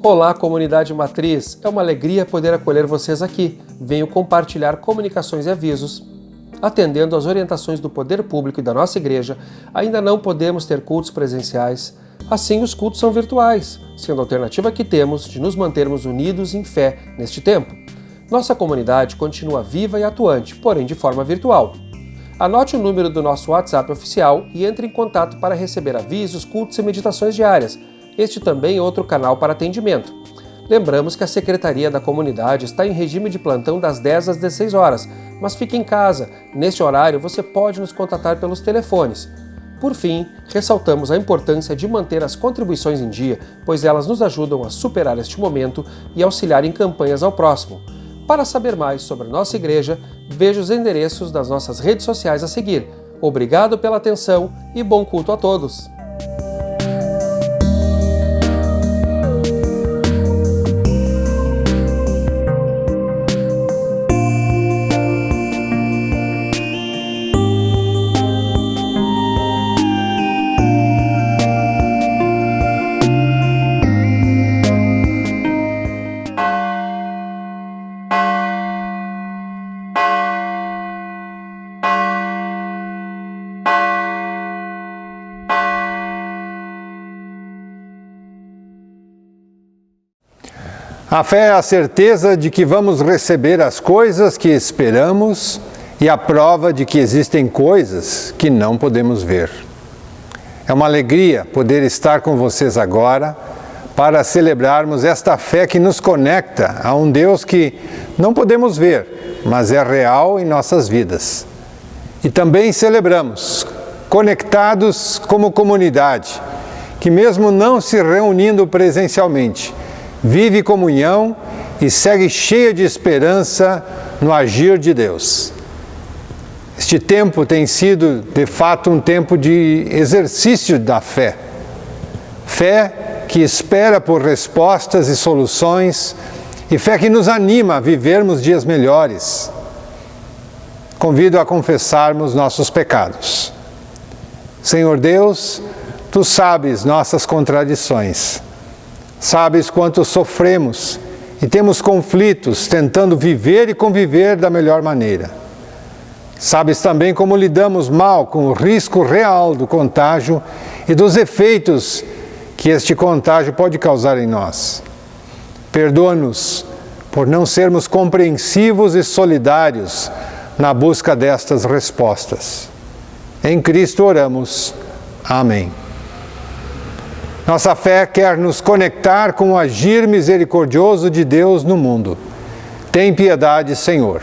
Olá, comunidade matriz! É uma alegria poder acolher vocês aqui. Venho compartilhar comunicações e avisos. Atendendo às orientações do poder público e da nossa igreja, ainda não podemos ter cultos presenciais. Assim, os cultos são virtuais, sendo a alternativa que temos de nos mantermos unidos em fé neste tempo. Nossa comunidade continua viva e atuante, porém de forma virtual. Anote o número do nosso WhatsApp oficial e entre em contato para receber avisos, cultos e meditações diárias. Este também é outro canal para atendimento. Lembramos que a Secretaria da Comunidade está em regime de plantão das 10 às 16 horas, mas fique em casa. Neste horário você pode nos contatar pelos telefones. Por fim, ressaltamos a importância de manter as contribuições em dia, pois elas nos ajudam a superar este momento e auxiliar em campanhas ao próximo. Para saber mais sobre a nossa igreja, veja os endereços das nossas redes sociais a seguir. Obrigado pela atenção e bom culto a todos! A fé é a certeza de que vamos receber as coisas que esperamos e a prova de que existem coisas que não podemos ver. É uma alegria poder estar com vocês agora para celebrarmos esta fé que nos conecta a um Deus que não podemos ver, mas é real em nossas vidas. E também celebramos, conectados como comunidade, que mesmo não se reunindo presencialmente, vive comunhão e segue cheia de esperança no agir de Deus. Este tempo tem sido, de fato, um tempo de exercício da fé. Fé que espera por respostas e soluções e fé que nos anima a vivermos dias melhores. Convido a confessarmos nossos pecados. Senhor Deus, Tu sabes nossas contradições. Sabes quanto sofremos e temos conflitos tentando viver e conviver da melhor maneira. Sabes também como lidamos mal com o risco real do contágio e dos efeitos que este contágio pode causar em nós. Perdoa-nos por não sermos compreensivos e solidários na busca destas respostas. Em Cristo oramos. Amém. Nossa fé quer nos conectar com o agir misericordioso de Deus no mundo. Tem piedade, Senhor.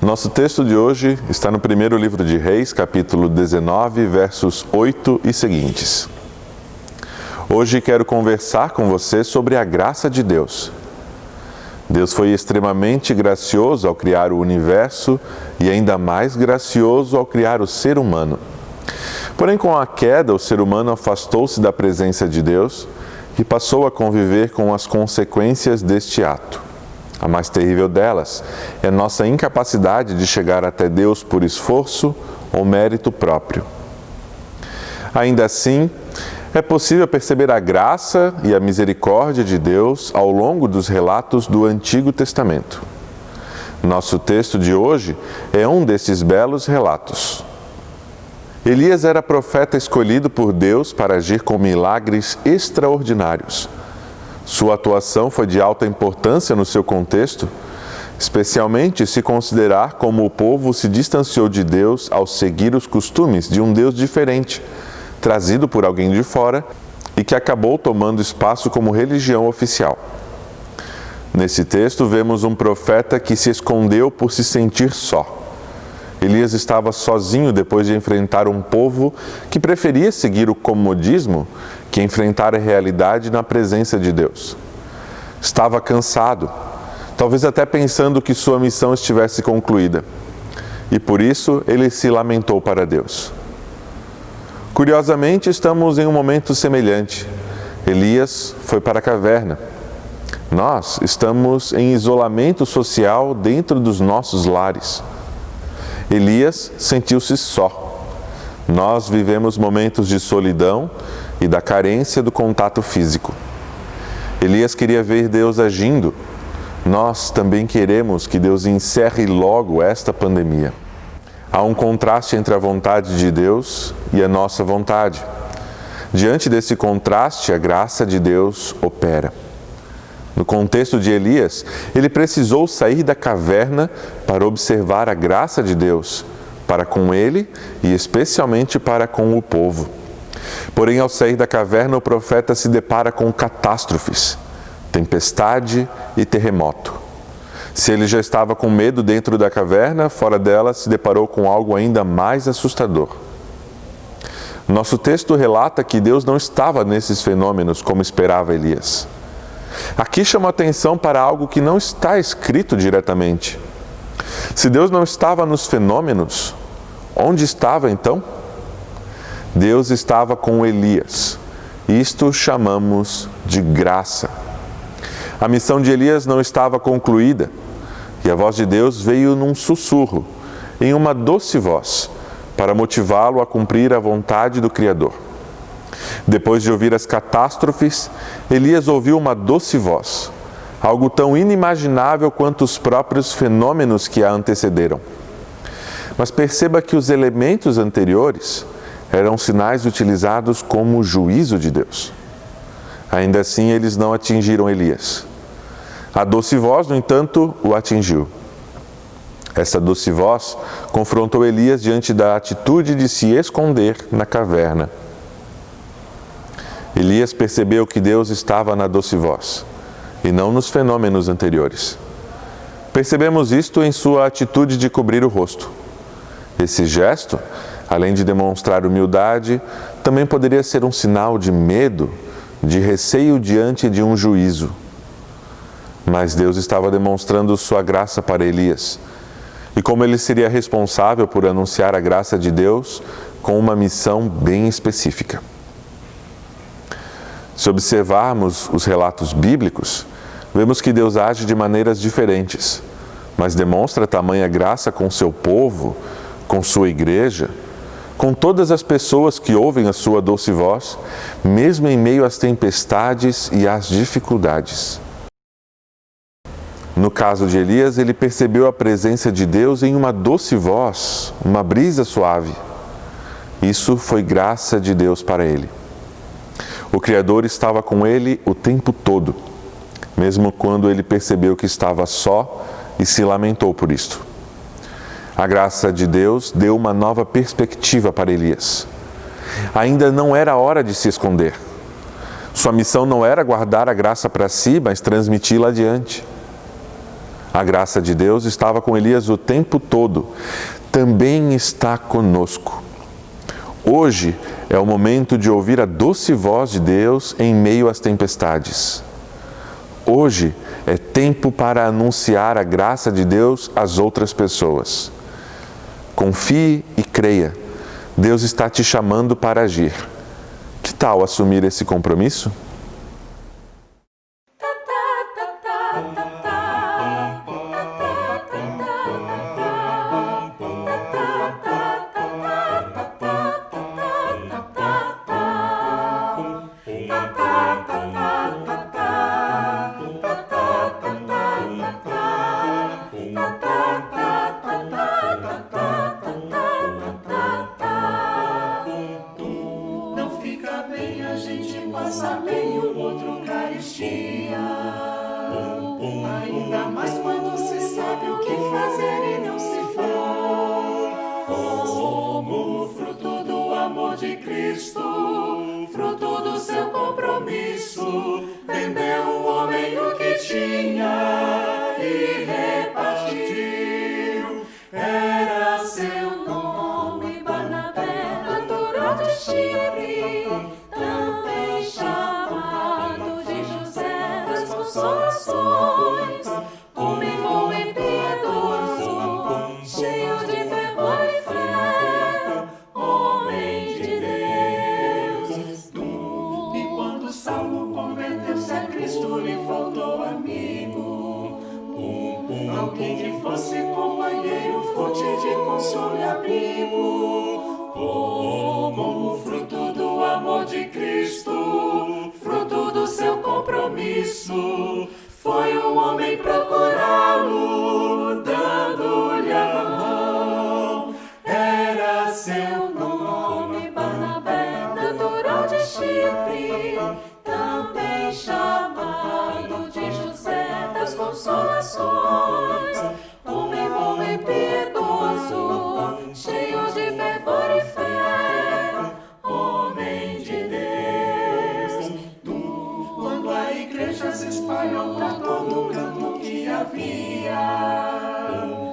Nosso texto de hoje está no primeiro livro de Reis, capítulo 19, versos 8 e seguintes. Hoje quero conversar com você sobre a graça de Deus. Deus foi extremamente gracioso ao criar o universo e ainda mais gracioso ao criar o ser humano. Porém, com a queda, o ser humano afastou-se da presença de Deus e passou a conviver com as consequências deste ato. A mais terrível delas é nossa incapacidade de chegar até Deus por esforço ou mérito próprio. Ainda assim, é possível perceber a graça e a misericórdia de Deus ao longo dos relatos do Antigo Testamento. Nosso texto de hoje é um desses belos relatos. Elias era profeta escolhido por Deus para agir com milagres extraordinários. Sua atuação foi de alta importância no seu contexto, especialmente se considerar como o povo se distanciou de Deus ao seguir os costumes de um Deus diferente, trazido por alguém de fora e que acabou tomando espaço como religião oficial. Nesse texto, vemos um profeta que se escondeu por se sentir só. Elias estava sozinho depois de enfrentar um povo que preferia seguir o comodismo que enfrentar a realidade na presença de Deus. Estava cansado, talvez até pensando que sua missão estivesse concluída, e por isso ele se lamentou para Deus. Curiosamente, estamos em um momento semelhante. Elias foi para a caverna. Nós estamos em isolamento social dentro dos nossos lares. Elias sentiu-se só. Nós vivemos momentos de solidão e da carência do contato físico. Elias queria ver Deus agindo. Nós também queremos que Deus encerre logo esta pandemia. Há um contraste entre a vontade de Deus e a nossa vontade. Diante desse contraste, a graça de Deus opera. No contexto de Elias, ele precisou sair da caverna para observar a graça de Deus, para com ele e especialmente para com o povo. Porém, ao sair da caverna, o profeta se depara com catástrofes, tempestade e terremoto. Se ele já estava com medo dentro da caverna, fora dela se deparou com algo ainda mais assustador. Nosso texto relata que Deus não estava nesses fenômenos como esperava Elias. Aqui chama atenção para algo que não está escrito diretamente. Se Deus não estava nos fenômenos, onde estava então? Deus estava com Elias. Isto chamamos de graça. A missão de Elias não estava concluída e a voz de Deus veio num sussurro, em uma doce voz, para motivá-lo a cumprir a vontade do Criador. Depois de ouvir as catástrofes, Elias ouviu uma doce voz, algo tão inimaginável quanto os próprios fenômenos que a antecederam. Mas perceba que os elementos anteriores eram sinais utilizados como juízo de Deus. Ainda assim, eles não atingiram Elias. A doce voz, no entanto, o atingiu. Essa doce voz confrontou Elias diante da atitude de se esconder na caverna. Elias percebeu que Deus estava na doce voz, e não nos fenômenos anteriores. Percebemos isto em sua atitude de cobrir o rosto. Esse gesto, além de demonstrar humildade, também poderia ser um sinal de medo, de receio diante de um juízo. Mas Deus estava demonstrando sua graça para Elias, e como ele seria responsável por anunciar a graça de Deus com uma missão bem específica. Se observarmos os relatos bíblicos, vemos que Deus age de maneiras diferentes, mas demonstra tamanha graça com seu povo, com sua igreja, com todas as pessoas que ouvem a sua doce voz, mesmo em meio às tempestades e às dificuldades. No caso de Elias, ele percebeu a presença de Deus em uma doce voz, uma brisa suave. Isso foi graça de Deus para ele. O Criador estava com ele o tempo todo, mesmo quando ele percebeu que estava só e se lamentou por isto. A graça de Deus deu uma nova perspectiva para Elias. Ainda não era hora de se esconder. Sua missão não era guardar a graça para si, mas transmiti-la adiante. A graça de Deus estava com Elias o tempo todo. Também está conosco. Hoje é o momento de ouvir a doce voz de Deus em meio às tempestades. Hoje é tempo para anunciar a graça de Deus às outras pessoas. Confie e creia. Deus está te chamando para agir. Que tal assumir esse compromisso? Ainda mais quando se sabe o que fazer e não se faz. Como fruto do amor de Cristo, fruto do seu compromisso, vendeu o homem o que tinha e repartiu. Era seu nome Barnabé, natural de Chipre, também chamado de José das Consolações, homem bom e piedoso, cheio de fervor e fé, homem de Deus. E quando Saulo converteu-se a Cristo, lhe faltou amigo, alguém que fosse companheiro, fonte de consolo e abrigo. Como fruto do amor de Cristo, fruto do seu compromisso, foi um homem procurá-lo, dando-lhe a mão. Era seu nome Barnabé, natural de Chipre, também chamado de José das Consolações, homem bom e piedoso, cheio de fervor e fé, homem de Deus. Quando a igreja se espalhou para todo canto que havia,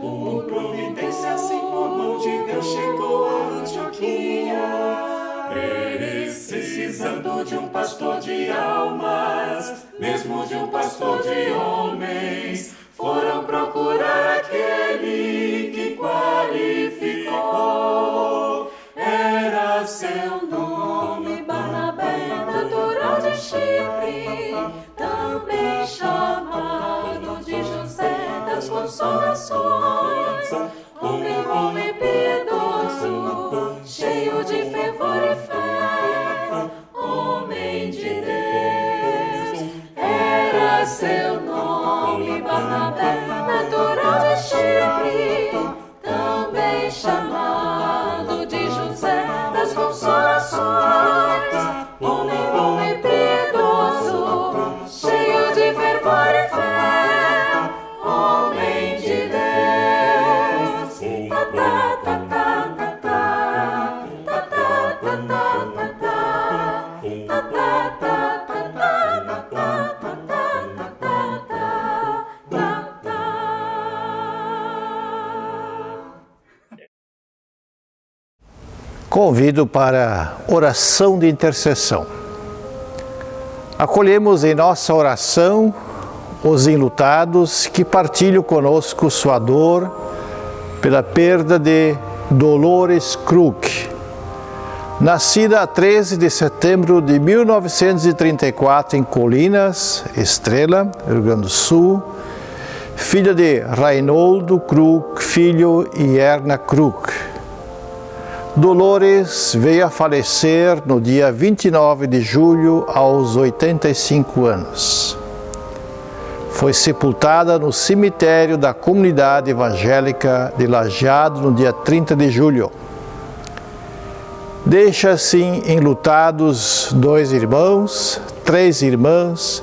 por providência assim por mão de Deus chegou a Antioquia, precisando de um pastor de almas, mesmo de um pastor de homens, foram procurar aquele que qualificou. Era seu nome Barnabé, natural de Chipre, também chamado de José das Consolações, homem bom e piedoso, cheio de fervor e fé, homem de Deus. Era seu nome Barnabé, natural de Chipre, também chamado de José das Consolações, homem bom e piedoso, cheio de fervor e fé, homem de Deus. Convido para oração de intercessão. Acolhemos em nossa oração os enlutados que partilham conosco sua dor pela perda de Dolores Kruk, nascida a 13 de setembro de 1934 em Colinas, Estrela, Rio Grande do Sul, filha de Reinoldo Kruk, filho e Erna Kruk. Dolores veio a falecer no dia 29 de julho, aos 85 anos. Foi sepultada no cemitério da comunidade evangélica de Lajeado no dia 30 de julho. Deixa assim enlutados 2 irmãos, 3 irmãs,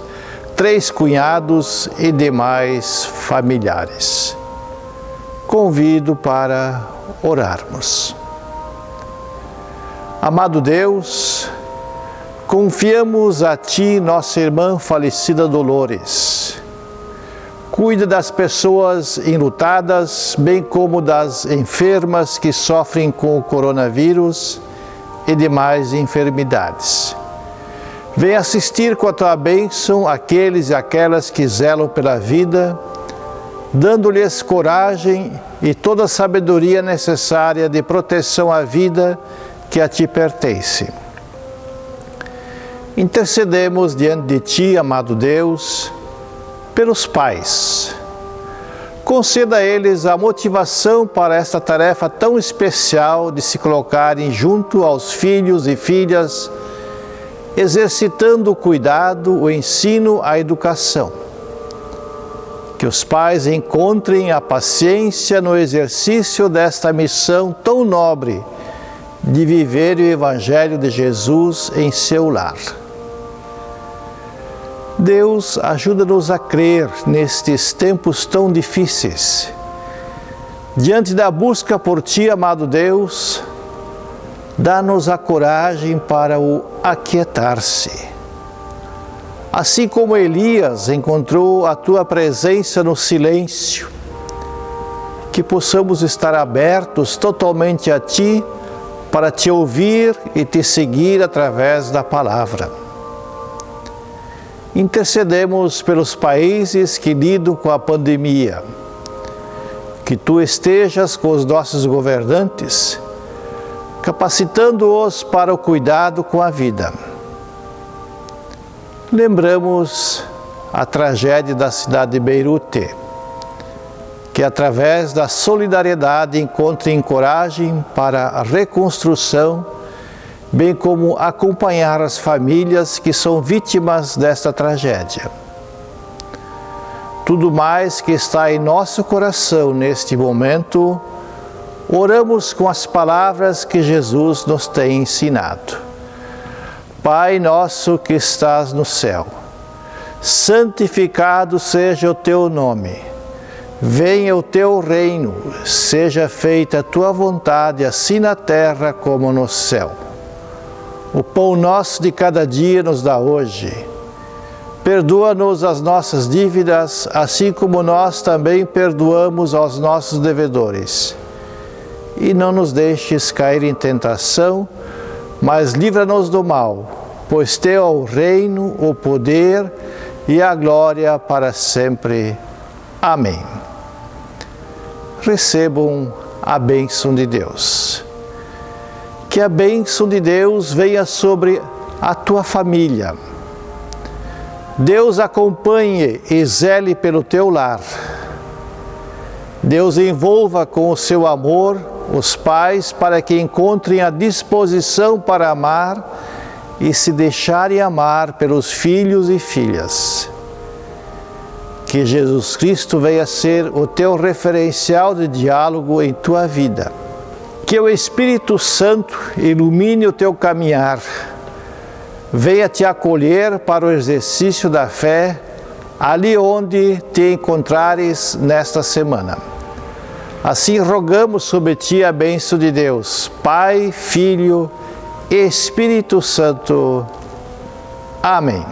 3 cunhados e demais familiares. Convido para orarmos. Amado Deus, confiamos a Ti nossa irmã falecida Dolores. Cuida das pessoas enlutadas, bem como das enfermas que sofrem com o coronavírus e demais enfermidades. Vem assistir com a tua bênção aqueles e aquelas que zelam pela vida, dando-lhes coragem e toda a sabedoria necessária de proteção à vida que a ti pertence. Intercedemos diante de ti, amado Deus, pelos pais. Conceda a eles a motivação para esta tarefa tão especial de se colocarem junto aos filhos e filhas, exercitando o cuidado, o ensino, a educação. Que os pais encontrem a paciência no exercício desta missão tão nobre de viver o Evangelho de Jesus em seu lar. Deus, ajuda-nos a crer nestes tempos tão difíceis. Diante da busca por Ti, amado Deus, dá-nos a coragem para o aquietar-se. Assim como Elias encontrou a Tua presença no silêncio, que possamos estar abertos totalmente a Ti para Te ouvir e Te seguir através da palavra. Intercedemos pelos países que lidam com a pandemia. Que Tu estejas com os nossos governantes, capacitando-os para o cuidado com a vida. Lembramos a tragédia da cidade de Beirute, que através da solidariedade encontrem coragem para a reconstrução, bem como acompanhar as famílias que são vítimas desta tragédia. Tudo mais que está em nosso coração neste momento, oramos com as palavras que Jesus nos tem ensinado. Pai nosso que estás no céu, santificado seja o teu nome. Venha o teu reino, seja feita a tua vontade, assim na terra como no céu. O pão nosso de cada dia nos dá hoje. Perdoa-nos as nossas dívidas, assim como nós também perdoamos aos nossos devedores. E não nos deixes cair em tentação, mas livra-nos do mal, pois teu é o reino, o poder e a glória para sempre. Amém. Recebam a bênção de Deus. Que a bênção de Deus venha sobre a tua família. Deus acompanhe e zele pelo teu lar. Deus envolva com o seu amor os pais para que encontrem a disposição para amar e se deixarem amar pelos filhos e filhas. Que Jesus Cristo venha ser o teu referencial de diálogo em tua vida. Que o Espírito Santo ilumine o teu caminhar, venha te acolher para o exercício da fé, ali onde te encontrares nesta semana. Assim rogamos sobre ti a bênção de Deus, Pai, Filho e Espírito Santo. Amém.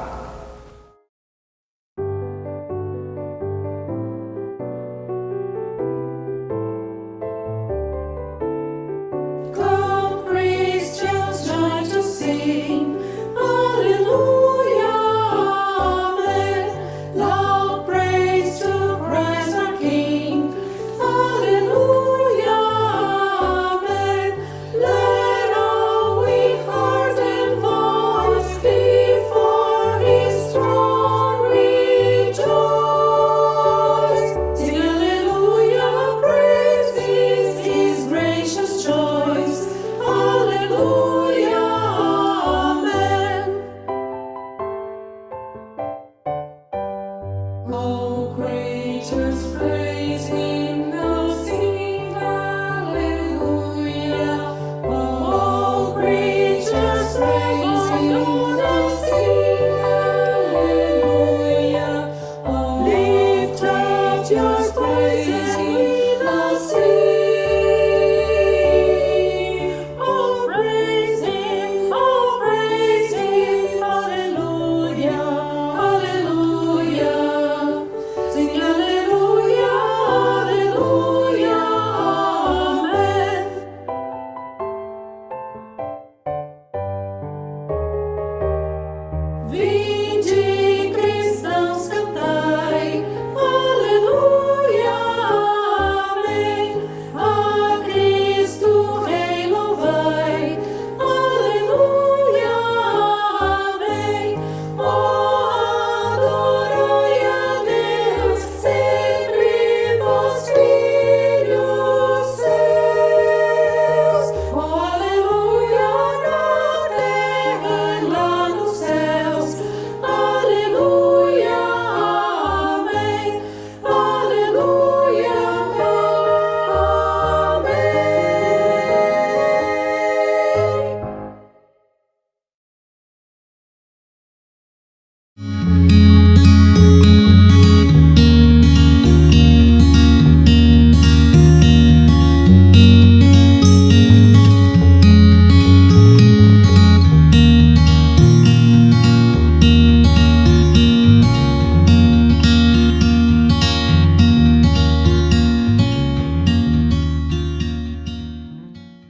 Música